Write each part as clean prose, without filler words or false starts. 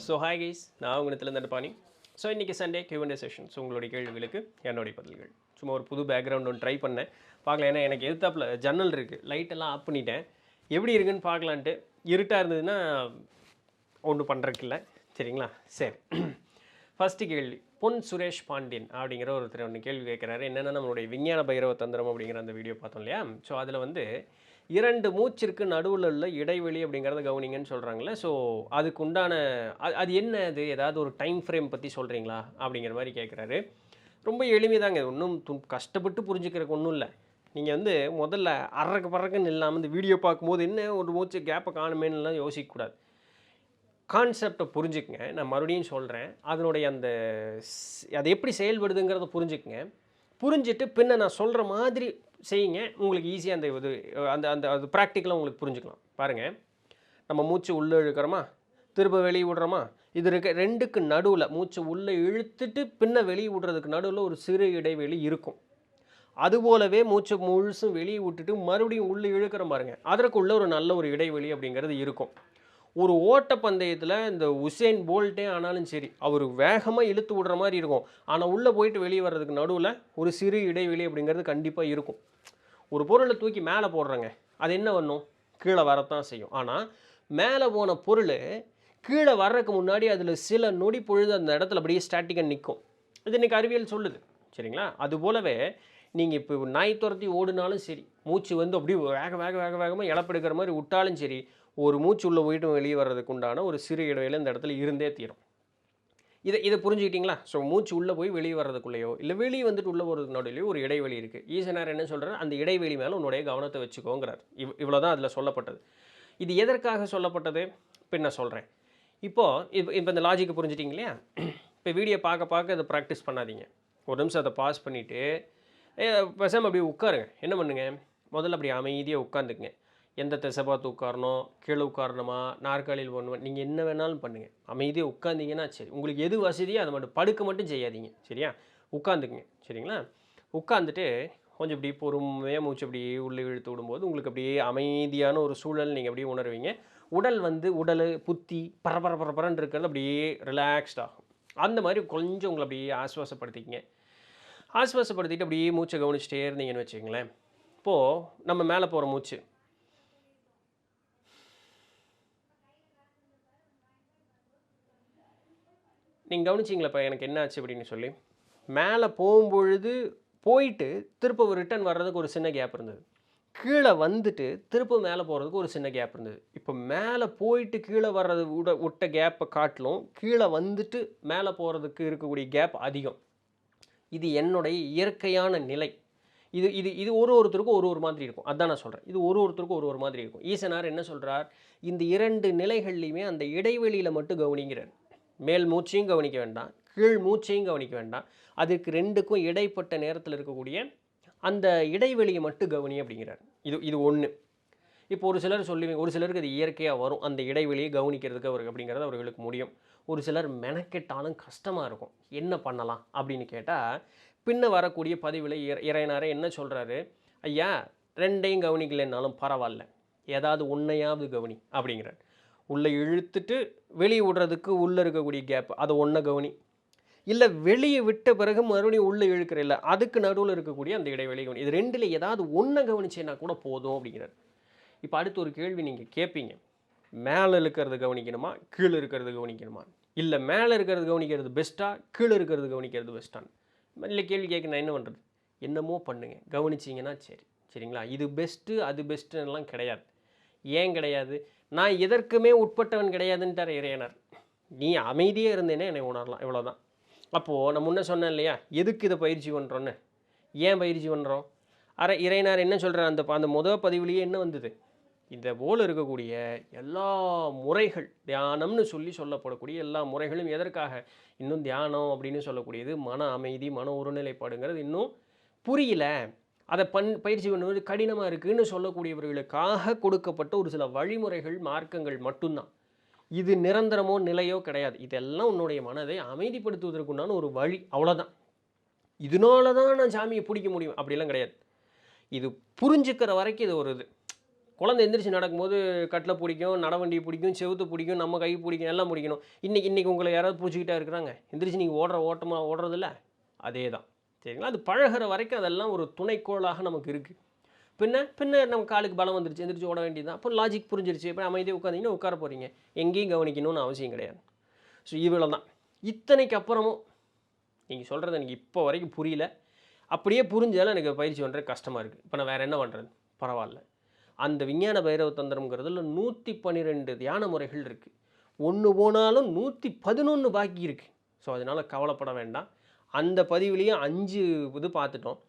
So hi guys, நான் உங்கள்கிட்ட Dandapani. So இன்றைக்கி சண்டே Q&A செஷன். ஸோ உங்களுடைய கேள்விகளுக்கு என்னுடைய பதில்கள். சும்மா ஒரு புது பேக்ரவுண்ட் ஒன்று ட்ரை பண்ணேன், பார்க்கலாம். ஏன்னா எனக்கு எதிர்த்தாப்பில் ஜன்னல் இருக்குது, லைட்டெல்லாம் ஆஃப் பண்ணிட்டேன். எப்படி இருக்குன்னு பார்க்கலான்ட்டு. இருட்டாக இருந்ததுன்னா ஒன்றும் பண்ணுறதுக்கு சரிங்களா? சரி, ஃபஸ்ட்டு கேள்வி பொன் சுரேஷ் பாண்டியன் அப்படிங்கிற ஒருத்தர் ஒன்று கேள்வி கேட்குறாரு. என்னென்னா, நம்மளுடைய விஞ்ஞான பைரவ தந்திரம் அப்படிங்கிற அந்த வீடியோ பார்த்தோம் இல்லையா? ஸோ அதில் வந்து 2 மூச்சிற்கு நடுவில் உள்ள இடைவெளி அப்படிங்கிறத கவனிங்கன்னு சொல்கிறாங்களே. ஸோ அதுக்கு உண்டான அது என்ன, அது ஏதாவது ஒரு டைம் ஃப்ரேம் பற்றி சொல்கிறீங்களா அப்படிங்கிற மாதிரி கேட்குறாரு. ரொம்ப எளிமைதாங்க, ஒன்றும் கஷ்டப்பட்டு புரிஞ்சுக்கிறதுக்கு ஒன்றும் இல்லை. நீங்கள் வந்து முதல்ல பறக்குன்னு இல்லாமல் இந்த வீடியோ பார்க்கும்போது என்ன ஒரு மூச்சு கேப்பை காணுமேன்னுலாம் யோசிக்கக்கூடாது. கான்செப்டை புரிஞ்சுக்குங்க. நான் மறுபடியும் சொல்கிறேன், அதனுடைய அந்த அது எப்படி செயல்படுதுங்கிறத புரிஞ்சுக்குங்க. புரிஞ்சுட்டு பின்ன நான் சொல்கிற மாதிரி செய்யுங்க. உங்களுக்கு ஈஸியாக அந்த இது அந்த அந்த அது ப்ராக்டிக்கலாக உங்களுக்கு புரிஞ்சுக்கலாம். பாருங்கள், நம்ம மூச்சு உள்ளே இழுக்கிறோமா, திரும்ப வெளியே விடுறோமா, இது இருக்க 2க்கு நடுவில் மூச்சு உள்ளே இழுத்துட்டு பின்ன வெளியே விடுறதுக்கு நடுவில் ஒரு சிறு இடைவெளி இருக்கும். அதுபோலவே மூச்சு முழுசும் வெளியே விட்டுட்டு மறுபடியும் உள்ளே இழுக்கிற பாருங்கள், அதற்குள்ளே ஒரு நல்ல ஒரு இடைவெளி அப்படிங்கிறது இருக்கும். ஒரு ஓட்டப்பந்தயத்தில் இந்த உசேன் போல்ட்டே ஆனாலும் சரி, அவர் வேகமாக இழுத்து விடுற மாதிரி இருக்கும். ஆனால் உள்ளே போயிட்டு வெளியே வர்றதுக்கு நடுவில் ஒரு சிறு இடைவெளி அப்படிங்கிறது கண்டிப்பாக இருக்கும். ஒரு பொருளை தூக்கி மேலே போடுறங்க, அது என்ன பண்ணும்? கீழே வரத்தான் செய்யும். ஆனால் மேலே போன பொருள் கீழே வர்றதுக்கு முன்னாடி அதில் சில நொடி பொழுது அந்த இடத்துல அப்படியே ஸ்டாட்டிக்காக நிற்கும். இது இன்றைக்கி அறிவியல் சொல்லுது, சரிங்களா? அதுபோலவே நீங்கள் இப்போ நாய் துரத்தி ஓடினாலும் சரி, மூச்சு வந்து அப்படியே வேகமாக இழப்பெடுக்கிற மாதிரி விட்டாலும் சரி, ஒரு மூச்சு உள்ளே போயிட்டு வெளியே வர்றதுக்கு உண்டான ஒரு சிறு இடைவெளி இந்த இடத்துல இருந்தே தீரும். இதை புரிஞ்சுக்கிட்டிங்களா? ஸோ மூச்சு உள்ளே போய் வெளியே வர்றதுக்குள்ளேயோ இல்லை வெளியே வந்துட்டு உள்ளே போகிறதுக்கு நடுவுலையோ ஒரு இடைவெளி இருக்குது. ஈசனார் என்ன சொல்கிறார்? அந்த இடைவெளி மேலே உன்னுடைய கவனத்தை வச்சுக்கோங்கிறார். இவ்வளோ தான் அதில் சொல்லப்பட்டது. இது எதற்காக சொல்லப்பட்டது பின்ன சொல்கிறேன். இப்போ இந்த லாஜிக்கை புரிஞ்சிட்டிங்க இல்லையா? இப்போ வீடியோ பார்க்க இதை ப்ராக்டிஸ் பண்ணாதீங்க. ஒரு நிமிஷம் அதை பாஸ் பண்ணிவிட்டு பேசாமல் அப்படியே உட்காருங்க. என்ன பண்ணுங்க, முதல்ல அப்படி அமைதியாக உட்காந்துக்குங்க. எந்த திசை பார்த்து உட்காரணும், கீழே உட்காரணுமா, நாற்காலியில் போடணுமா, நீங்கள் என்ன வேணாலும் பண்ணுங்கள். அமைதியாக உட்காந்திங்கன்னா சரி. உங்களுக்கு எது வசதியோ அதை மட்டும், படுக்க மட்டும் செய்யாதீங்க, சரியா? உட்காந்துக்குங்க, சரிங்களா? உட்காந்துட்டு கொஞ்சம் இப்படி பொறுமையாக மூச்சு அப்படியே உள்ளே இழுத்து விடும்போது உங்களுக்கு அப்படியே அமைதியான ஒரு சூழல் நீங்கள் அப்படியே உணர்வீங்க. உடல் புத்தி பரபரன்னு இருக்கிறது அப்படியே ரிலாக்ஸ்ட் ஆகும். அந்த மாதிரி கொஞ்சம் உங்களை அப்படியே ஆஸ்வாசப்படுத்திக்கங்க. ஆஸ்வாசப்படுத்திட்டு அப்படியே மூச்சை கவனிச்சிட்டே இருந்தீங்கன்னு வச்சுக்கங்களேன். இப்போது நம்ம மேலே போகிற மூச்சு நீங்கள் கவனிச்சிங்களா? இப்போ எனக்கு என்ன ஆச்சு அப்படின்னு சொல்லி, மேலே போகும்பொழுது போயிட்டு திரும்ப ரிட்டர்ன் வர்றதுக்கு ஒரு சின்ன கேப் இருந்தது. கீழே வந்துட்டு திரும்ப மேலே போகிறதுக்கு ஒரு சின்ன கேப் இருந்தது. இப்போ மேலே போயிட்டு கீழே வர்றது விட்ட கேப்பை காட்டிலும் கீழே வந்துட்டு மேலே போகிறதுக்கு இருக்கக்கூடிய கேப் அதிகம். இது என்னுடைய இயற்கையான நிலை. இது இது இது ஒருத்தருக்கும் ஒரு மாதிரி இருக்கும். அதுதான் நான் சொல்கிறேன். இது ஒருத்தருக்கும் ஒரு மாதிரி இருக்கும். ஈசனார் என்ன சொல்கிறார்? இந்த 2 நிலைகள்லையுமே அந்த இடைவெளியில் மட்டும் கவனிங்கிறார். மேல் மூச்சையும் கவனிக்க வேண்டாம், கீழ் மூச்சையும் கவனிக்க வேண்டாம். அதுக்கு 2க்கும் இடைப்பட்ட நேரத்தில் இருக்கக்கூடிய அந்த இடைவெளியை மட்டும் கவனி அப்படிங்கிறார். இது ஒன்று. இப்போ ஒரு சிலர் சொல்லுவீங்க, ஒரு சிலருக்கு அது இயற்கையாக வரும், அந்த இடைவெளியை கவனிக்கிறதுக்கு அப்படிங்கிறது அவர்களுக்கு முடியும். ஒரு சிலர் மெனக்கெட்டாலும் கஷ்டமாக இருக்கும். என்ன பண்ணலாம் அப்படின்னு கேட்டால், பின்ன வரக்கூடிய பதிவில் இறையனாரே என்ன சொல்கிறாரு? ஐயா, 2ஐயும் கவனிக்கலைன்னாலும் பரவாயில்ல, ஏதாவது ஒன்றையாவது கவனி அப்படிங்கிறார். உள்ளே இழுத்துட்டு வெளியே விடுறதுக்கு உள்ளே இருக்கக்கூடிய கேப், அதை ஒன்றை கவனி. இல்லை வெளியே விட்ட பிறகு மறுபடியும் உள்ளே இழுக்கிற இல்லை, அதுக்கு நடுவில் இருக்கக்கூடிய அந்த இடைவெளி கவனி. இது 2ல் ஏதாவது ஒன்றை கவனிச்சேன்னா கூட போதும் அப்படிங்கிறார். இப்போ அடுத்து ஒரு கேள்வி நீங்கள் கேட்பீங்க, மேலே இருக்கிறது கவனிக்கணுமா, கீழே இருக்கிறது கவனிக்கணுமா? இல்லை மேலே இருக்கிறது கவனிக்கிறது பெஸ்ட்டாக, கீழே இருக்கிறது கவனிக்கிறது பெஸ்ட்டான்னு இல்லை கேள்வி கேட்க நான் என்ன பண்ணுறது? என்னமோ பண்ணுங்க, கவனிச்சிங்கன்னா சரி, சரிங்களா? இது பெஸ்ட்டு அது பெஸ்ட்டுன்னெலாம் கிடையாது. ஏன் கிடையாது? நான் எதற்குமே உட்பட்டவன் கிடையாதுன்ட்டார் இறையனார். நீ அமைதியாக இருந்தேனே என்னை உணரலாம், இவ்வளோதான். அப்போது நான் முன்னே சொன்னேன் இல்லையா, எதுக்கு இதை பயிற்சி பண்ணுறோன்னு? ஏன் பயிற்சி பண்ணுறோம்? இறையனார் என்ன சொல்கிறார்? அந்த முதல் பதிவுலேயே என்ன வந்தது? இந்த போல் இருக்கக்கூடிய எல்லா முறைகள், தியானம்னு சொல்லப்படக்கூடிய எல்லா முறைகளும் எதற்காக? இன்னும் தியானம் அப்படின்னு சொல்லக்கூடியது மன அமைதி, மன ஒருநிலைப்பாடுங்கிறது இன்னும் புரியல, அதை பயிற்சி பண்ணுவது கடினமாக இருக்குதுன்னு சொல்லக்கூடியவர்களுக்காக கொடுக்கப்பட்ட ஒரு சில வழிமுறைகள், மார்க்கங்கள் மட்டும்தான். இது நிரந்தரமோ நிலையோ கிடையாது. இதெல்லாம் உன்னுடைய மனதை அமைதிப்படுத்துவதற்குண்டான ஒரு வழி, அவ்வளோதான். இதனால தான் நான் சாமியை பிடிக்க முடியும் அப்படிலாம் கிடையாது. இது புரிஞ்சுக்கிற வரைக்கும் இது ஒரு இது. குழந்தை எந்திரிச்சு நடக்கும்போது கட்டில் பிடிக்கும், நடவண்டி பிடிக்கும், செவுத்து பிடிக்கும், நம்ம கை பிடிக்கும், எல்லாம் பிடிக்கணும். இன்னைக்கு உங்களை யாராவது பிடிச்சிக்கிட்டா இருக்கிறாங்க, எந்திரிச்சு நீங்கள் ஓட்டமாக ஓடுறதில்ல, அதே தான். சரிங்களா? அது பழகிற வரைக்கும் அதெல்லாம் ஒரு துணைக்கோளாக நமக்கு இருக்குது. பின்ன நம்ம காலுக்கு பலம் வந்துருச்சு, எந்திரிச்சு ஓட வேண்டியது தான். அப்போ லாஜிக் புரிஞ்சிருச்சு. இப்போ அமைதியாக உட்காந்திங்கன்னா உட்கார போகிறீங்க, எங்கேயும் கவனிக்கணும்னு அவசியம் கிடையாது. ஸோ இவ்வளோ தான். இத்தனைக்கு அப்புறமும் நீங்கள் சொல்கிறது எனக்கு இப்போ வரைக்கும் புரியல. அப்படியே புரிஞ்சாலும் எனக்கு பயிற்சி பண்ணுறது கஷ்டமாக இருக்குது. இப்போ நான் வேறு என்ன பண்ணுறது? பரவாயில்ல. அந்த விஞ்ஞான பைரவ தந்திரம்ங்கிறதுல 112 தியான முறைகள் இருக்குது. ஒன்று போனாலும் 111 பாக்கி இருக்குது. ஸோ அதனால் கவலைப்பட வேண்டாம். அந்த பதிவுலேயும் 5 இது பார்த்துட்டோம்.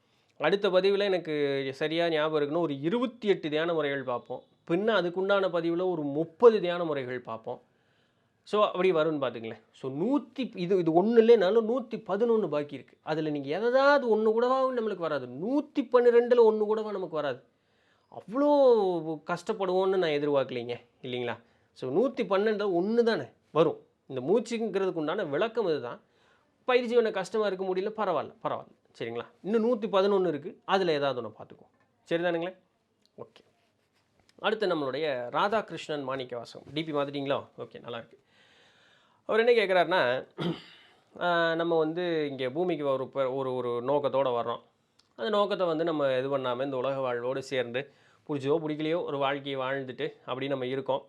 அடுத்த பதிவில் எனக்கு சரியாக ஞாபகம் இருக்குன்னு ஒரு 28 தியான முறைகள் பார்ப்போம். பின்ன அதுக்குண்டான பதிவில் ஒரு 30 தியான முறைகள் பார்ப்போம். ஸோ அப்படி வரும்னு பார்த்துங்களேன். ஸோ இது ஒன்று இல்லைனாலும் 111 பாக்கி இருக்குது. அதில் நீங்கள் எதாவது ஒன்று கூடவா நம்மளுக்கு வராது. 112ல் ஒன்று கூடவா நமக்கு வராது. அவ்வளோ கஷ்டப்படுவோன்னு நான் எதிர்பார்க்கலைங்க, இல்லைங்களா? ஸோ 112 ஒன்று தானே வரும். இந்த மூச்சுங்கிறதுக்கு உண்டான விளக்கம் இது தான். பயிற்சி பண்ண கஷ்டமாக இருக்க முடியல, பரவாயில்ல. சரிங்களா? இன்னும் 111 இருக்குது. அதில் ஏதாவது ஒன்று பார்த்துக்குவோம். சரிதானுங்களே? ஓகே. அடுத்து நம்மளுடைய ராதாகிருஷ்ணன் மாணிக்கவாசகம். டிபி பார்த்துட்டிங்களா? ஓகே, நல்லாயிருக்கு. அவர் என்ன கேட்குறாருன்னா, நம்ம இங்கே பூமிக்கு ஒரு நோக்கத்தோடு வர்றோம். அந்த நோக்கத்தை நம்ம இது பண்ணாமல் இந்த உலக வாழ்வோடு சேர்ந்து பிடிச்சோ பிடிக்கலையோ ஒரு வாழ்க்கையை வாழ்ந்துட்டு அப்படி நம்ம இருக்கோம்.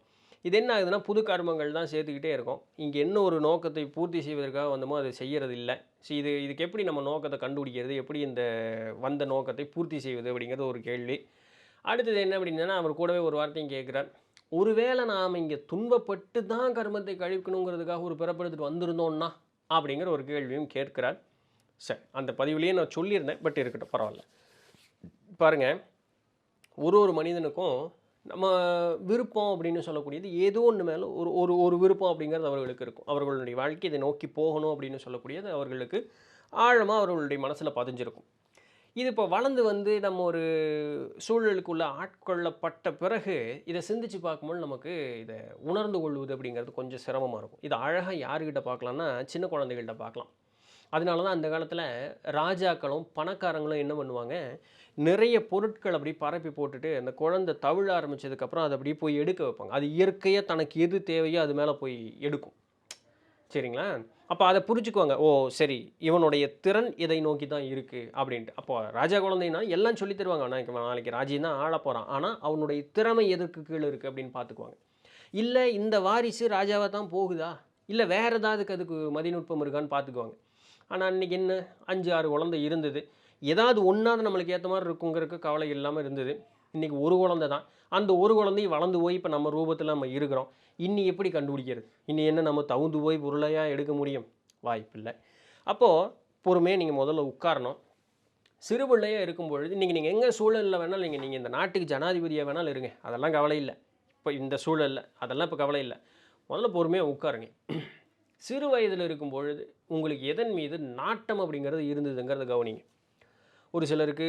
இது என்ன ஆகுதுன்னா, புது கர்மங்கள் தான் சேர்த்துக்கிட்டே இருக்கோம். இங்கே என்ன ஒரு நோக்கத்தை பூர்த்தி செய்வதற்காக வந்தோமோ அதை செய்கிறது இல்லை. ஸோ இதுக்கு எப்படி நம்ம நோக்கத்தை கண்டுபிடிக்கிறது, எப்படி இந்த வந்த நோக்கத்தை பூர்த்தி செய்வது அப்படிங்கிறது ஒரு கேள்வி. அடுத்தது என்ன அப்படின்னா, அவர் கூடவே ஒரு வார்த்தையும் கேட்குறார். ஒருவேளை நாம் இங்கே துன்பப்பட்டு தான் கர்மத்தை கழிக்கணுங்கிறதுக்காக ஒரு பிறப்பெடுத்துட்டு வந்திருந்தோன்னா அப்படிங்கிற ஒரு கேள்வியும் கேட்குறார். சரி, அந்த பதிவுலேயே நான் சொல்லியிருந்தேன், பட் இருக்கட்டும், பரவாயில்ல. பாருங்கள், ஒரு மனிதனுக்கும் நம்ம விருப்பம் அப்படின்னு சொல்லக்கூடியது ஏதோ ஒன்று மேலே ஒரு விருப்பம் அப்படிங்கிறது அவர்களுக்கு இருக்கும். அவர்களுடைய வாழ்க்கை இதை நோக்கி போகணும் அப்படின்னு சொல்லக்கூடியது அவர்களுக்கு ஆழமாக அவர்களுடைய மனசில் பதிஞ்சிருக்கும். இது இப்போ வளர்ந்து நம்ம ஒரு சூழலுக்குள்ளே ஆட்கொள்ளப்பட்ட பிறகு இதை சிந்திச்சு பார்க்கும்போது நமக்கு இதை உணர்ந்து கொள்வது அப்படிங்கிறது கொஞ்சம் சிரமமாக இருக்கும். இது அழகாக யாருக்கிட்ட பார்க்கலான்னா, சின்ன குழந்தைகள்கிட்ட பார்க்கலாம். அதனால தான் அந்த காலத்தில் ராஜாக்களும் பணக்காரங்களும் என்ன பண்ணுவாங்க, நிறைய பொருட்கள் அப்படி பரப்பி போட்டுட்டு அந்த குழந்தை தவிழ ஆரம்பித்ததுக்கப்புறம் அதை அப்படியே போய் எடுக்க வைப்பாங்க. அது இயற்கையாக தனக்கு எது தேவையோ அது மேலே போய் எடுக்கும். சரிங்களா? அப்போ அதை புரிஞ்சுக்குவாங்க. ஓ சரி, இவனுடைய திறன் இதை நோக்கி தான் இருக்குது அப்படின்ட்டு. அப்போ ராஜா குழந்தைன்னா எல்லாம் சொல்லி தருவாங்க. நாளைக்கு ராஜ்யம் தான் ஆள போகிறான், ஆனால் அவனுடைய திறமை எதற்கு கீழே இருக்குது அப்படின்னு பார்த்துக்குவாங்க. இல்லை இந்த வாரிசு ராஜாவாக தான் போகுதா, இல்லை வேறு ஏதாவதுக்கு அதுக்கு மதிநுட்பம் இருக்கான்னு பார்த்துக்குவாங்க. ஆனால் அன்றைக்கி என்ன 5-6 குழந்தை இருந்தது. ஏதாவது ஒன்றாவது நம்மளுக்கு ஏற்ற மாதிரி இருக்குங்கிறதுக்கு கவலை இல்லாமல் இருந்தது. இன்றைக்கி ஒரு குழந்தை தான். அந்த ஒரு குழந்தையும் வளர்ந்து போய் இப்போ நம்ம ரூபத்தில் நம்ம இருக்கிறோம். இன்னி எப்படி கண்டுபிடிக்கிறது? இன்னி என்ன நம்ம தவுந்து போய் பொருளையாக எடுக்க முடியும்? வாய்ப்பில்லை. அப்போது பொறுமையாக நீங்கள் முதல்ல உட்காரணும். சிறு பிள்ளையாக இருக்கும் பொழுது நீங்கள் எங்கே சூழலில் வேணாலும் நீங்கள் இந்த நாட்டுக்கு ஜனாதிபதியாக வேணாலும் இருங்க, அதெல்லாம் கவலை இல்லை. இப்போ இந்த சூழலில் அதெல்லாம் இப்போ கவலை இல்லை. முதல்ல பொறுமையாக உட்காருங்க. சிறு வயதில் இருக்கும் பொழுது உங்களுக்கு எதன் மீது நாட்டம் அப்படிங்கிறது இருந்ததுங்கிறத கவனிங்க. ஒரு சிலருக்கு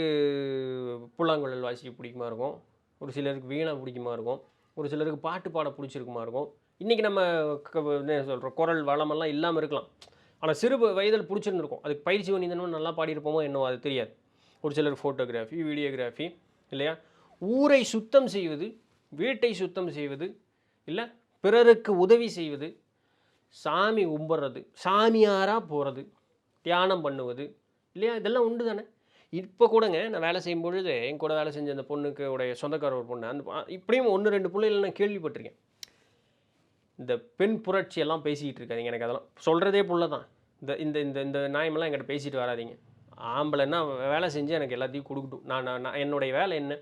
புல்லாங்குழல் வாசிக்க பிடிக்குமா இருக்கும், ஒரு சிலருக்கு வீணை பிடிக்குமா இருக்கும், ஒரு சிலருக்கு பாட்டு பாட பிடிச்சிருக்குமா இருக்கும். இன்றைக்கி நம்ம என்ன சொல்கிறோம், குரல் வளமெல்லாம் இல்லாமல் இருக்கலாம், ஆனால் சிறு வயதில் பிடிச்சிருந்துருக்கும். அதுக்கு பயிற்சி பண்ணியிருந்தோம், நல்லா பாடியிருப்போமோ என்னவோ அது தெரியாது. ஒரு சிலருக்கு ஃபோட்டோகிராஃபி, வீடியோகிராஃபி, இல்லையா, ஊரை சுத்தம் செய்வது, வீட்டை சுத்தம் செய்வது, இல்லை பிறருக்கு உதவி செய்வது, சாமி கும்பிட்றது, சாமியாராக போகிறது, தியானம் பண்ணுவது, இல்லையா, இதெல்லாம் உண்டு தானே. இப்போ கூடங்க நான் வேலை செய்யும் பொழுது என் கூட வேலை செஞ்ச அந்த பொண்ணுக்கு உடைய சொந்தக்கார ஒரு பொண்ணு, அந்த இப்படியும் 1-2 பிள்ளைகள் நான் கேள்விப்பட்டிருக்கேன். இந்த பெண் புரட்சி எல்லாம் பேசிக்கிட்டு இருக்காதிங்க. எனக்கு அதெல்லாம் சொல்கிறதே புள்ள தான். இந்த இந்த இந்த நியாயமெல்லாம் என்கிட்ட பேசிட்டு வராதிங்க. ஆம்பளைன்னா வேலை செஞ்சு எனக்கு எல்லாத்தையும் கொடுக்கட்டும். நான் என்னுடைய வேலை என்ன,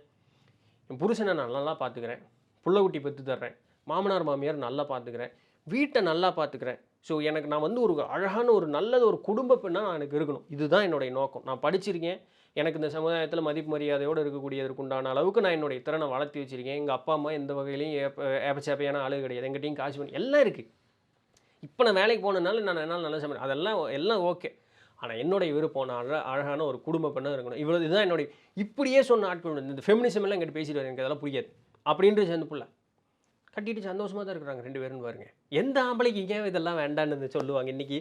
என் புருஷனை நான் நல்லா பார்த்துக்கிறேன், புள்ள குட்டி பெற்று தர்றேன், மாமனார் மாமியார் நல்லா பார்த்துக்கிறேன், வீட்டை நல்லா பார்த்துக்கிறேன். ஸோ எனக்கு நான் ஒரு அழகான ஒரு நல்லது ஒரு குடும்ப பெண்ணாக நான் எனக்கு இருக்கணும். இதுதான் என்னுடைய நோக்கம். நான் படிச்சிருக்கேன், எனக்கு இந்த சமுதாயத்தில் மதிப்பு மரியாதையோடு இருக்கக்கூடியதற்கு உண்டான அளவுக்கு நான் என்னுடைய திறனை வளர்த்தி வச்சுருக்கேன். எங்கள் அப்பா அம்மா எந்த வகையிலையும் ஏப்பச்சேப்பையான ஆளு கிடையாது. எங்கிட்டையும் காசு பண்ணி எல்லாம் இருக்குது. இப்போ நான் வேலைக்கு போனதுனால நான் என்னால் நல்லா சமையல் எல்லாம் ஓகே. ஆனால் என்னுடைய விருப்பம் நான் அழகான ஒரு குடும்ப பெண்ணாக இருக்கணும். இதுதான் என்னுடைய. இப்படியே சொன்ன ஆட்கள் இந்த ஃபெமினிசம் எல்லாம் எங்கிட்ட பேசிட்டு எனக்கு அதெல்லாம் பிடிக்காது அப்படின்ட்டு சேர்ந்து புள்ள கட்டிட்டு சந்தோஷமாக தான் இருக்கிறாங்க 2 பேரும் பாருங்க. எந்த ஆம்பளைக்கு ஏன் இதெல்லாம் வேண்டான்னு சொல்லுவாங்க. இன்றைக்கி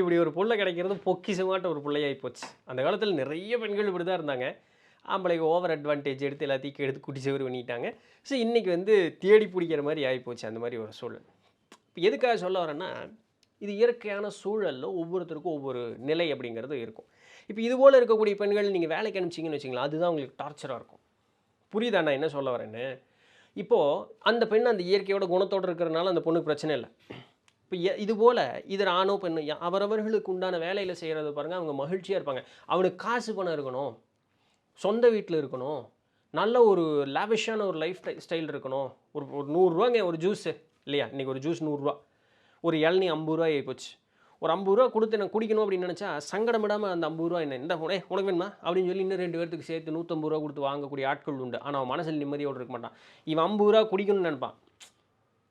இப்படி ஒரு புள்ள கிடைக்கிறது பொக்கிசமாட்ட ஒரு பிள்ளையாகி போச்சு. அந்த காலத்தில் நிறைய பெண்கள் இப்படி தான் இருந்தாங்க. ஆம்பளைக்கு ஓவர் அட்வான்டேஜ் எடுத்து எல்லாத்தையும் எடுத்து குட்டி சவறு பண்ணிட்டாங்க. ஸோ இன்றைக்கி வந்து தேடி பிடிக்கிற மாதிரி ஆகிப்போச்சு அந்த மாதிரி ஒரு சூழல். இப்போ எதுக்காக சொல்ல வரேன்னா, இது இயற்கையான சூழலில் ஒவ்வொருத்தருக்கும் ஒவ்வொரு நிலை அப்படிங்கிறது இருக்கும். இப்போ இதுபோல் இருக்கக்கூடிய பெண்கள் நீங்கள் வேலைக்கு அனுப்பிச்சிங்கன்னு வச்சிங்களேன், அதுதான் உங்களுக்கு டார்ச்சராக இருக்கும். புரியுதா நான் என்ன சொல்ல வரேன்னு? இப்போது அந்த பெண் அந்த இயற்கையோட குணத்தோடு இருக்கிறனால அந்த பொண்ணுக்கு பிரச்சனை இல்லை. இப்போ இதுபோல் இதில் ஆணோ பெண்ணோ அவரவர்களுக்கு உண்டான வேலையில் செய்கிறது பாருங்கள், அவங்க மகிழ்ச்சியாக இருப்பாங்க. அவனுக்கு காசு பணம் இருக்கணும், சொந்த வீட்டில் இருக்கணும், நல்ல ஒரு லேவிஷான ஒரு லைஃப் ஸ்டைல் இருக்கணும். ஒரு ஒரு ₹100 ஒரு ஜூஸு இல்லையா? இன்றைக்கி ஒரு ஜூஸ் ₹100, ஒரு இளநீ ₹50 ஆகிப்போச்சு. ஒரு ₹50 கொடுத்து எனக்கு குடிக்கணும் அப்படின்னு நினச்சா சங்கடமிடாமல் அந்த ₹50 என்ன இந்த உனக்கு வேணுமா அப்படின்னு சொல்லி இன்னும் 2 பேர்த்துக்கு சேர்த்து ₹150 கொடுத்து வாங்கக்கூடிய ஆட்கள் உண்டு. ஆனால் அவன் மனசில் நிம்மதியோடு இருக்க மாட்டான். இவன் ₹50 குடிக்கணும்னு நினைப்பான்.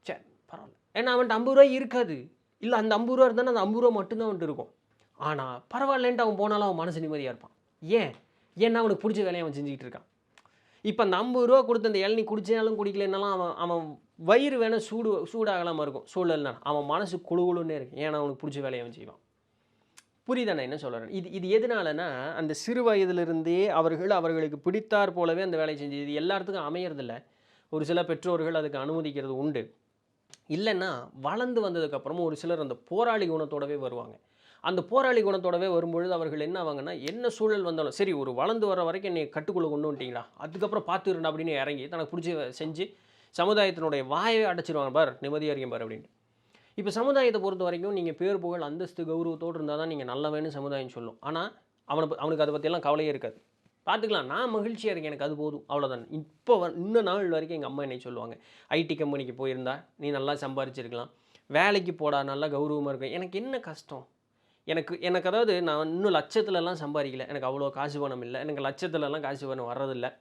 சரி பரவாயில்ல, ஏன்னா அவன்கிட்ட ₹50 இருக்காது. இல்லை அந்த ₹50 இருந்தாலும் அந்த ₹50 மட்டும்தான் அவன்ட்டு இருக்கும். ஆனால் பரவாயில்லன்ட்டு அவன் போனாலும் அவன் மனசு நிம்மதியாக இருப்பான். ஏன்னா அவனுக்கு பிடிச்ச வேலையை அவன் செஞ்சுக்கிட்டு இருக்கான். இப்போ அந்த ₹50 கொடுத்து அந்த இளநீ குடித்தாலும் குடிக்கலைன்னாலும் அவன் வயிறு வேணால் சூடாகலாமல் இருக்கும் சூழல்னா, அவன் மனசு குழுகுழுன்னே இருக்கும். ஏன்னா அவனுக்கு பிடிச்ச வேலையை அவன் செய்வான். புரியுதா நான் என்ன சொல்கிறேன்? இது எதனாலனா, அந்த சிறு வயதிலிருந்தே அவர்களுக்கு பிடித்தார் போலவே அந்த வேலையை செஞ்சு இது எல்லாத்துக்கும் அமையறதில்ல. ஒரு சில பெற்றோர்கள் அதுக்கு அனுமதிக்கிறது உண்டு. இல்லைன்னா வளர்ந்து வந்ததுக்கப்புறமும் ஒரு சிலர் அந்த போராளி குணத்தோடவே வருவாங்க. அந்த போராளி குணத்தோடவே வரும்பொழுது அவர்கள் என்ன ஆவாங்கன்னா, என்ன சூழல் வந்தாலும் சரி, ஒரு வளர்ந்து வர வரைக்கும் என்னை கட்டுக்குள்ளே கொண்டு வந்துட்டீங்களா, அதுக்கப்புறம் பார்த்துருண்டா அப்படின்னு இறங்கி தனக்கு பிடிச்சி செஞ்சு சமுதாயத்தினுடைய வாயை அடைச்சிருவாங்க. பார் நிம்மதியாக இருக்கேன் பார் அப்படின்ட்டு. இப்போ சமுதாயத்தை பொறுத்த வரைக்கும் நீங்கள் பேர் புகழ் அந்தஸ்து கௌரவத்தோடு இருந்தால் தான் நீங்கள் நல்லவேன்னு சமுதாயம் சொல்லும். ஆனால் அவனுக்கு அதை பற்றியெல்லாம் கவலையே இருக்காது. பார்த்துக்கலாம், நான் மகிழ்ச்சியாக இருக்கேன், எனக்கு அது போதும், அவ்வளோதான். இப்போ இன்னும் நாள் வரைக்கும் எங்கள் அம்மா என்னை சொல்லுவாங்க, ஐடி கம்பெனிக்கு போயிருந்தா நீ நல்லா சம்பாரிச்சிருக்கலாம், வேலைக்கு போடா நல்லா கௌரவமாக இருக்கும். எனக்கு என்ன கஷ்டம்? எனக்கு அதாவது நான் இன்னும் லட்சத்துலலாம் சம்பாதிக்கல, எனக்கு அவ்வளோ காசு பணம் இல்லை, எனக்கு லட்சத்துலலாம் காசு பணம் வர்றதில்லை,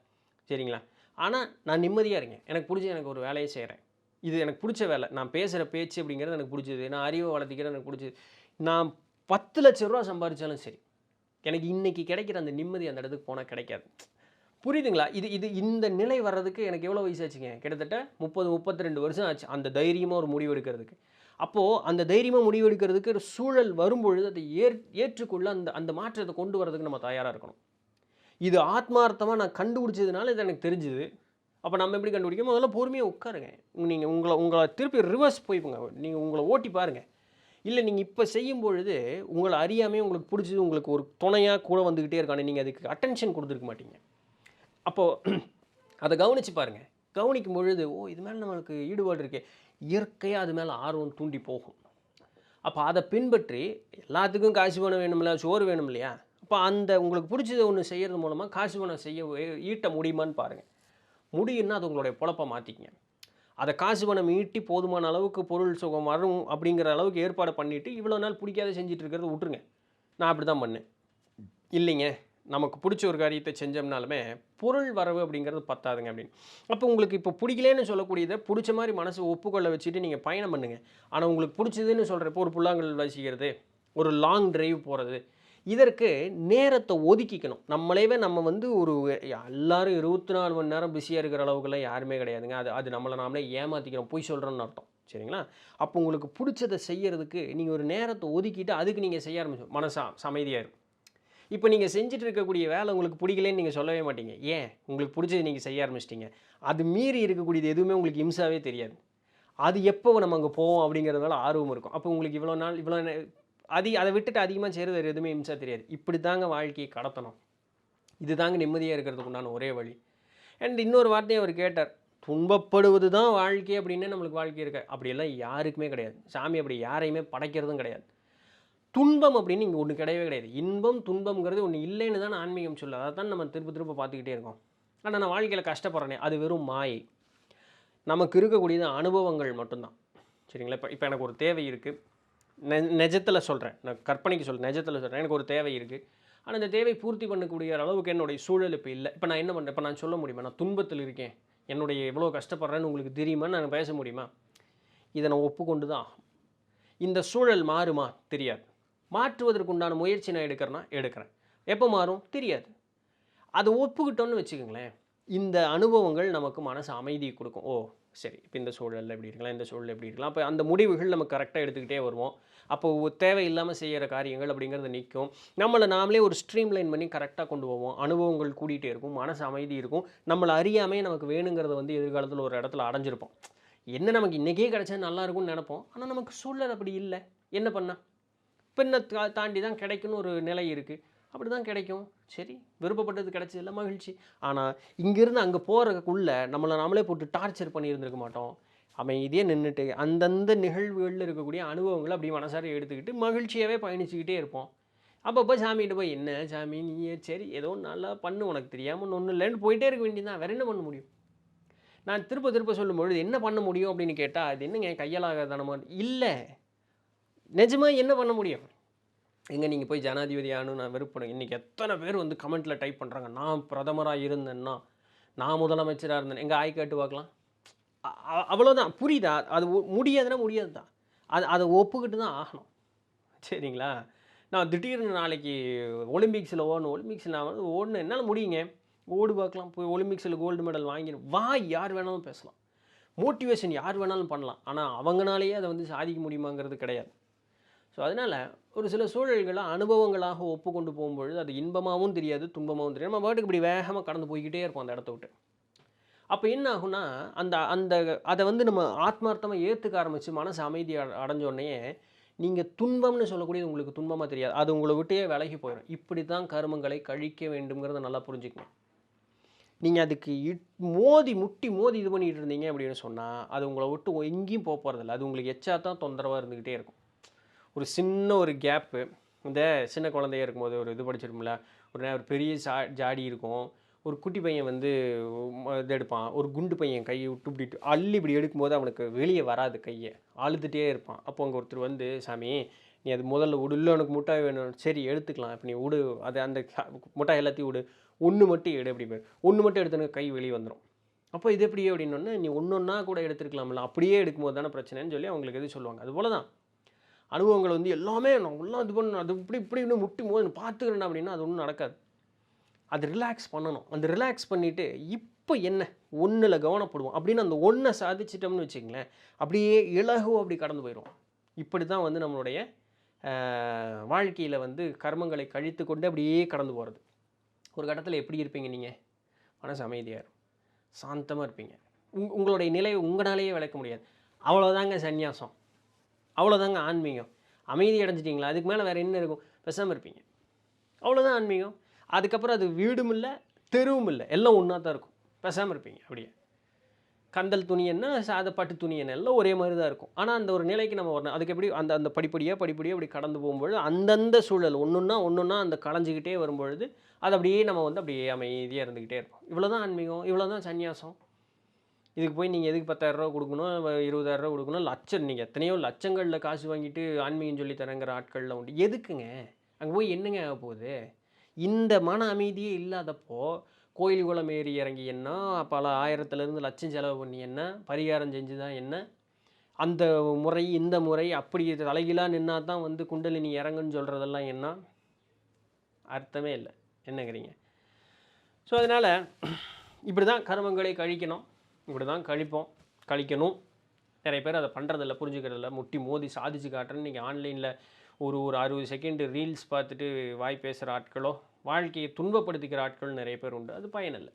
சரிங்களா? ஆனால் நான் நிம்மதியாக இருக்கேன், எனக்கு பிடிச்ச எனக்கு ஒரு வேலையை செய்கிறேன், இது எனக்கு பிடிச்ச வேலை, நான் பேசுகிற பேச்சு அப்படிங்கிறது எனக்கு பிடிச்சது, நான் அறிவை வளர்த்திக்கிறது எனக்கு பிடிச்சது. நான் 10 லட்ச ரூபா சம்பாதிச்சாலும் சரி, எனக்கு இன்றைக்கி கிடைக்கிற அந்த நிம்மதி அந்த இடத்துக்கு போனால் கிடைக்காது. புரியுதுங்களா? இந்த நிலை வர்றதுக்கு எனக்கு எவ்வளோ வயசாச்சுங்க? கிட்டத்தட்ட 32 வருஷம் ஆச்சு அந்த தைரியமாக ஒரு முடிவு எடுக்கிறதுக்கு. அப்போது அந்த தைரியமாக முடிவு எடுக்கிறதுக்கு ஒரு சூழல் வரும்பொழுது அதை ஏற்றுக்கொள்ள அந்த மாற்றத்தை கொண்டு வரதுக்கு நம்ம தயாராக இருக்கணும். இது ஆத்மார்த்தமாக நான் கண்டுபிடிச்சதுனால இது எனக்கு தெரிஞ்சுது. அப்போ நம்ம எப்படி கண்டுபிடிக்கும்? முதல்ல பொறுமையாக உட்காருங்க. நீங்கள் உங்களை திருப்பி ரிவர்ஸ் போய்ப்போங்க. நீங்கள் உங்களை ஓட்டி பாருங்கள். இல்லை நீங்கள் இப்போ செய்யும் பொழுது உங்களை அறியாமே உங்களுக்கு பிடிச்சது உங்களுக்கு ஒரு துணையாக கூட வந்துக்கிட்டே இருக்கானே, நீங்கள் அதுக்கு அட்டென்ஷன் கொடுத்துருக்க மாட்டீங்க. அப்போது அதை கவனித்து பாருங்கள். கவனிக்கும் பொழுது இது மேலே நம்மளுக்கு ஈடுபாடு இருக்கே, இயற்கையாக அது மேலே ஆர்வம் தூண்டி போகும். அப்போ அதை பின்பற்றி எல்லாத்துக்கும் காசு பணம் வேணும்ல, சோறு வேணும் இல்லையா? அப்போ அந்த உங்களுக்கு பிடிச்சதை ஒன்று செய்கிறது மூலமாக காசு பணம் ஈட்ட முடியுமான்னு பாருங்கள். முடியும்னா அது உங்களுடைய பொழப்பை மாற்றிக்கங்க. அதை காசு பணம் ஈட்டி போதுமான அளவுக்கு பொருள் சுகம் வரும் அப்படிங்கிற அளவுக்கு ஏற்பாடு பண்ணிவிட்டு இவ்வளோ நாள் பிடிக்காத செஞ்சுட்டு இருக்கிறத விட்டுருங்க. நான் அப்படி தான் பண்ணேன். இல்லைங்க, நமக்கு பிடிச்ச ஒரு காரியத்தை செஞ்சோம்னாலுமே பொருள் வரவு அப்படிங்கிறது பத்தாதுங்க அப்படின்னு. அப்போ உங்களுக்கு இப்போ பிடிக்கலேன்னு சொல்லக்கூடியதை பிடிச்ச மாதிரி மனசை ஒப்புக்கொள்ள வச்சுட்டு நீங்கள் பயணம் பண்ணுங்கள். ஆனால் உங்களுக்கு பிடிச்சதுன்னு சொல்கிறப்போ ஒரு புல்லாங்கல் வாசிக்கிறது, ஒரு லாங் டிரைவ் போகிறது, இதற்கு நேரத்தை ஒதுக்கிக்கணும். நம்ம வந்து ஒரு எல்லாரும் 24 மணி நேரம் பிஸியாக இருக்கிற அளவுக்குலாம் யாருமே கிடையாதுங்க. அது நம்மளை நாமளே ஏமாற்றிக்கிறோம், பொய் சொல்கிறோன்னு அர்த்தம், சரிங்களா? அப்போ உங்களுக்கு பிடிச்சதை செய்கிறதுக்கு நீங்கள் ஒரு நேரத்தை ஒதுக்கிட்டு அதுக்கு நீங்கள் செய்ய ஆரம்பிச்சோம், மனசு அமைதியாயிரும். இப்போ நீங்கள் செஞ்சுட்டு இருக்கக்கூடிய வேலை உங்களுக்கு பிடிக்கலன்னு நீங்கள் சொல்லவே மாட்டீங்க. ஏன்? உங்களுக்கு பிடிச்சது நீங்கள் செய்ய ஆரம்பிச்சிட்டிங்க. அது மீறி இருக்கக்கூடியது எதுவுமே உங்களுக்கு இம்சாவே தெரியாது. அது எப்போ நம்ம அங்கே போவோம் அப்படிங்கிறதுனால ஆர்வம் இருக்கும். அப்போ உங்களுக்கு இவ்வளோ நாள் அதை விட்டுட்டு அதிகமாக செய்கிறது எதுவுமே இம்சா தெரியாது. இப்படி தாங்க வாழ்க்கையை கடத்தணும். இது தாங்க நிம்மதியாக இருக்கிறதுக்கு உண்டான ஒரே வழி. அண்ட் இன்னொரு வார்த்தையை அவர் கேட்டார், துன்பப்படுவது தான் வாழ்க்கை அப்படின்னு நம்மளுக்கு வாழ்க்கை இருக்க. அப்படியெல்லாம் யாருக்குமே கிடையாது. சாமி அப்படி யாரையுமே படைக்கிறதும் கிடையாது. துன்பம் அப்படின்னு இங்கே ஒன்று கிடையவே கிடையாது. இன்பம் துன்பம்ங்கிறது ஒன்று இல்லைன்னு தான் ஆன்மீகம் சொல்ல. அதை தான் நம்ம திரும்ப பார்த்துக்கிட்டே இருக்கோம். ஆனால் நான் வாழ்க்கையில் கஷ்டப்படுறேனே, அது வெறும் மாயை. நமக்கு இருக்கக்கூடியது அனுபவங்கள் மட்டும்தான், சரிங்களா? இப்போ எனக்கு ஒரு தேவை இருக்குது, நிஜத்தில் சொல்கிறேன், நான் கற்பனைக்கு சொல்கிறேன், நிஜத்தில் சொல்கிறேன். எனக்கு ஒரு தேவை இருக்குது, ஆனால் அந்த தேவை பூர்த்தி பண்ணக்கூடிய அளவுக்கு என்னுடைய சூழல் இப்போ இல்லை. இப்போ நான் என்ன பண்ணுறேன்? இப்போ நான் சொல்ல முடியுமா நான் துன்பத்தில் இருக்கேன், என்னுடைய எவ்வளோ கஷ்டப்படுறேன்னு உங்களுக்கு தெரியுமா? நான் பேச முடியுமா? இதை நான் ஒப்புக்கொண்டு தான். இந்த சூழல் மாறுமா? தெரியாது. மாற்றுவதற்கு உண்டான முயற்சி நான் எடுக்கிறேன். எப்போ மாறும்? தெரியாது. அதை ஒப்புக்கிட்டோன்னு வச்சுக்கோங்களேன், இந்த அனுபவங்கள் நமக்கு மனசு அமைதி கொடுக்கும். சரி, இப்போ இந்த சூழலில் எப்படி இருக்கலாம், இந்த சூழலில் எப்படி இருக்கலாம். அப்போ அந்த முடிவுகள் நம்ம கரெக்டாக எடுத்துக்கிட்டே வருவோம். அப்போ தேவையில்லாமல் செய்கிற காரியங்கள் அப்படிங்கிறது நிற்கும். நம்மளை நாமளே ஒரு ஸ்ட்ரீம்லைன் பண்ணி கரெக்டாக கொண்டு போவோம். அனுபவங்கள் கூட்டிகிட்டே இருக்கும், மனசு அமைதி இருக்கும். நம்மளை அறியாமே நமக்கு வேணுங்கிறத வந்து எதிர்காலத்தில் ஒரு இடத்துல அடைஞ்சிருப்போம். என்ன நமக்கு இன்றைக்கே கிடச்சா நல்லா இருக்கும்னு நினைப்போம். ஆனால் நமக்கு சூழல் அப்படி இல்லை. என்ன பண்ண பின்ன தாண்டி தான் கிடைக்குன்னு ஒரு நிலை இருக்குது. அப்படி தான் கிடைக்கும். சரி, விருப்பப்பட்டது கிடைச்சதில்ல, மகிழ்ச்சி. ஆனால் இங்கேருந்து அங்கே போகிறதுக்குள்ளே நம்மளை நாமளே போட்டு டார்ச்சர் பண்ணியிருந்துருக்க மாட்டோம். அமைதியாக நின்றுட்டு அந்தந்த நிகழ்வுகளில் இருக்கக்கூடிய அனுபவங்களை அப்படி மனசார எடுத்துக்கிட்டு மகிழ்ச்சியாகவே பயணிச்சுக்கிட்டே இருப்போம். அப்பப்போ சாமிகிட்ட போய், என்ன சாமி நீயே சரி ஏதோ நல்லா பண்ணு, உனக்கு தெரியாமல் ஒன்றும் இல்லைன்னு போயிட்டே இருக்க வேண்டியதுதான். வேறு என்ன பண்ண முடியும்? நான் திருப்ப திருப்ப சொல்லும்பொழுது என்ன பண்ண முடியும் அப்படின்னு கேட்டால், அது என்னங்க கையாலாகாதனமா இல்லை, நிஜமாக என்ன பண்ண முடியும்? எங்கே நீங்கள் போய் ஜனாதிபதி ஆகணும் நான் விருப்பப்படுங்க. இன்றைக்கி எத்தனை பேர் வந்து கமெண்ட்டில் டைப் பண்ணுறாங்க, நான் பிரதமராக இருந்தேன்னா, நான் முதலமைச்சராக இருந்தேன், எங்கள் ஆய் கேட்டு பார்க்கலாம். அவ்வளோதான். புரியுதா? அது முடியாதுன்னா முடியாது தான். அதை ஒப்புக்கிட்டு தான் ஆகணும். சரிங்களா? நான் திடீர்னு நாளைக்கு ஒலிம்பிக்ஸில் ஓடணும், ஒலிம்பிக்ஸில் நான் வந்து ஓடணும், என்னால் முடியுங்க, ஓடு பார்க்கலாம், போய் ஒலிம்பிக்ஸில் கோல்டு மெடல் வாங்கிடும், யார் வேணாலும் பேசலாம், மோட்டிவேஷன் யார் வேணாலும் பண்ணலாம். ஆனால் அவங்களாலேயே அதை வந்து சாதிக்க முடியுமாங்கிறது கிடையாது. ஸோ அதனால் ஒரு சில சூழல்களை அனுபவங்களாக ஒப்பு கொண்டு போகும்பொழுது அது இன்பமாகவும் தெரியாது, துன்பமாகவும் தெரியாது. நம்ம பாட்டுக்கு இப்படி வேகமாக கடந்து போய்கிட்டே இருப்போம் அந்த இடத்த விட்டு. அப்போ என்ன ஆகும்னா, அந்த அந்த அதை வந்து நம்ம ஆத்மார்த்தமாக ஏற்றுக்க ஆரம்பித்து மனசு அமைதி அடைஞ்சோடனே நீங்கள் துன்பம்னு சொல்லக்கூடியது உங்களுக்கு துன்பமாக தெரியாது. அது உங்களை விட்டே விலகி போயிடும். இப்படி தான் கருமங்களை கழிக்க வேண்டுங்கிறத நல்லா புரிஞ்சுக்கணும். நீங்கள் அதுக்கு முட்டி மோதி இது பண்ணிகிட்டு இருந்தீங்க அப்படின்னு சொன்னால் அது உங்களை விட்டு எங்கேயும் போக போகிறதில்ல. அது உங்களுக்கு எச்சா தான் தொந்தரவாக இருந்துக்கிட்டே இருக்கும். ஒரு சின்ன ஒரு கேப்பு, இந்த சின்ன குழந்தைய இருக்கும்போது ஒரு இது படிச்சிருக்கும்ல, ஒரு பெரிய ஜாடி இருக்கும், ஒரு குட்டி பையன் வந்து இது எடுப்பான், ஒரு குண்டு பையன் கையை விட்டு இப்படி அள்ளி இப்படி எடுக்கும்போது அவனுக்கு வெளியே வராது, கையை அழுதுகிட்டே இருப்பான். அப்போ அங்கே ஒருத்தர் வந்து, சாமி நீ அது முதல்ல விடு, இல்லை எனக்கு முட்டாய் வேணும், சரி எடுத்துக்கலாம், இப்போ நீ விடு, அது அந்த முட்டாய் எல்லாத்தையும் விடு, ஒன்று மட்டும் எடு, அப்படி ஒன்று மட்டும் எடுத்தோன்னு கை வெளியே வந்துடும். அப்போ இது எப்படியே அப்படின்னோடனே, நீ ஒன்றா கூட எடுத்துருக்கலாம்ல, அப்படியே எடுக்கும்போது தானே பிரச்சனைன்னு சொல்லி அவங்களுக்கு எது சொல்லுவாங்க. அது போல தான் அனுபவங்கள் வந்து எல்லாமே நான் எல்லாம் இது பண்ணணும், அது இப்படி இப்படி இன்னும் முட்டி போது பார்த்துக்கிறேன் அப்படின்னா அது ஒன்றும் நடக்காது. அது ரிலாக்ஸ் பண்ணணும். அந்த ரிலாக்ஸ் பண்ணிவிட்டு இப்போ என்ன ஒன்றில் கவனப்படுவோம் அப்படின்னு அந்த ஒன்றை சாதிச்சிட்டோம்னு வச்சுங்களேன், அப்படியே இலகுவாக அப்படி கடந்து போயிடுவோம். இப்படி தான் வந்து நம்மளுடைய வாழ்க்கையில் வந்து கர்மங்களை கழித்து கொண்டு அப்படியே கடந்து போகிறது. ஒரு கட்டத்தில் எப்படி இருப்பீங்க நீங்கள்? மனசு அமைதியாக இருக்கும், சாந்தமாக இருப்பீங்க. உங்களுடைய நிலையை உங்களாலேயே விளக்க முடியாது. அவ்வளோதாங்க சந்நியாசம், அவ்வளோதாங்க ஆன்மீகம். அமைதி அடைஞ்சிட்டிங்களா, அதுக்கு மேலே வேறு என்ன இருக்கும்? பேசாமல் இருப்பீங்க. அவ்வளோதான் ஆன்மீகம். அதுக்கப்புறம் அது வீடும் இல்லை, தெருவும் இல்லை, எல்லாம் ஒன்றா தான் இருக்கும். பேசாமல் இருப்பீங்க. அப்படியே கந்தல் துணி என்ன, சாத பட்டு துணி என்ன, எல்லாம் ஒரே மாதிரி தான் இருக்கும். ஆனால் அந்த ஒரு நிலைக்கு நம்ம வரணும். அதுக்கு எப்படி அந்த அந்த படிப்படியாக அப்படி கடந்து போகும்பொழுது அந்தந்த சூழல் ஒன்றுன்னா அந்த களைஞ்சிக்கிட்டே வரும்பொழுது அது அப்படியே நம்ம வந்து அப்படியே அமைதியாக இருந்துக்கிட்டே இருப்போம். இவ்வளோ தான் ஆன்மீகம், இவ்வளோ தான் சந்நியாசம். இதுக்கு போய் நீங்கள் எதுக்கு 10,000 ரூபா கொடுக்கணும், 20,000 ரூபா கொடுக்கணும், லட்சம், நீங்கள் எத்தனையோ லட்சங்களில் காசு வாங்கிட்டு ஆன்மீகம் சொல்லி தரங்கிற ஆட்களில் உண்டு. எதுக்குங்க அங்கே போய் என்னங்க ஆக போகுது? இந்த மன அமைதியே இல்லாதப்போ கோயில் குளம் ஏறி இறங்கி என்ன, பல ஆயிரத்துலேருந்து லட்சம் செலவு பண்ணி என்ன, பரிகாரம் செஞ்சு தான் என்ன, அந்த முறை இந்த முறை அப்படி தலைகீழாக நின்னா தான் வந்து குண்டலினி இறங்குன்னு சொல்கிறதெல்லாம் என்ன அர்த்தமே இல்லை. என்னங்கிறீங்க? ஸோ அதனால் இப்படி தான் கர்மங்களை கழிக்கணும், இப்படி தான் கழிக்கணும். நிறைய பேர் அதை பண்ணுறதில்ல, புரிஞ்சுக்கிறதில்ல, முட்டி மோதி சாதிச்சு காட்டுறேன்னு நீங்கள் ஆன்லைனில் ஒரு 60 செகண்ட் ரீல்ஸ் பார்த்துட்டு வாய் பேசுகிற ஆட்களோ, வாழ்க்கையை துன்பப்படுத்திக்கிற ஆட்கள் நிறைய பேர் உண்டு. அது பயனில்லை.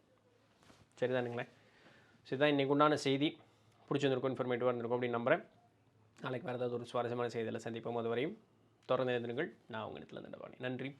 சரிதானுங்களேன்? ஸோ இதுதான் இன்றைக்கு உண்டான செய்தி. பிடிச்சிருந்திருக்கும், இன்ஃபர்மேட்டிவாக இருந்திருக்கும் அப்படின்னு நம்புகிறேன். நாளைக்கு வேறு ஏதாவது ஒரு சுவாரஸ்யமான செய்தியில் சந்திப்போம். அது வரையும் தொடர்ந்து எழுதுங்கள். நான் உங்கள் இடத்துல தண்டபாணி. நன்றி.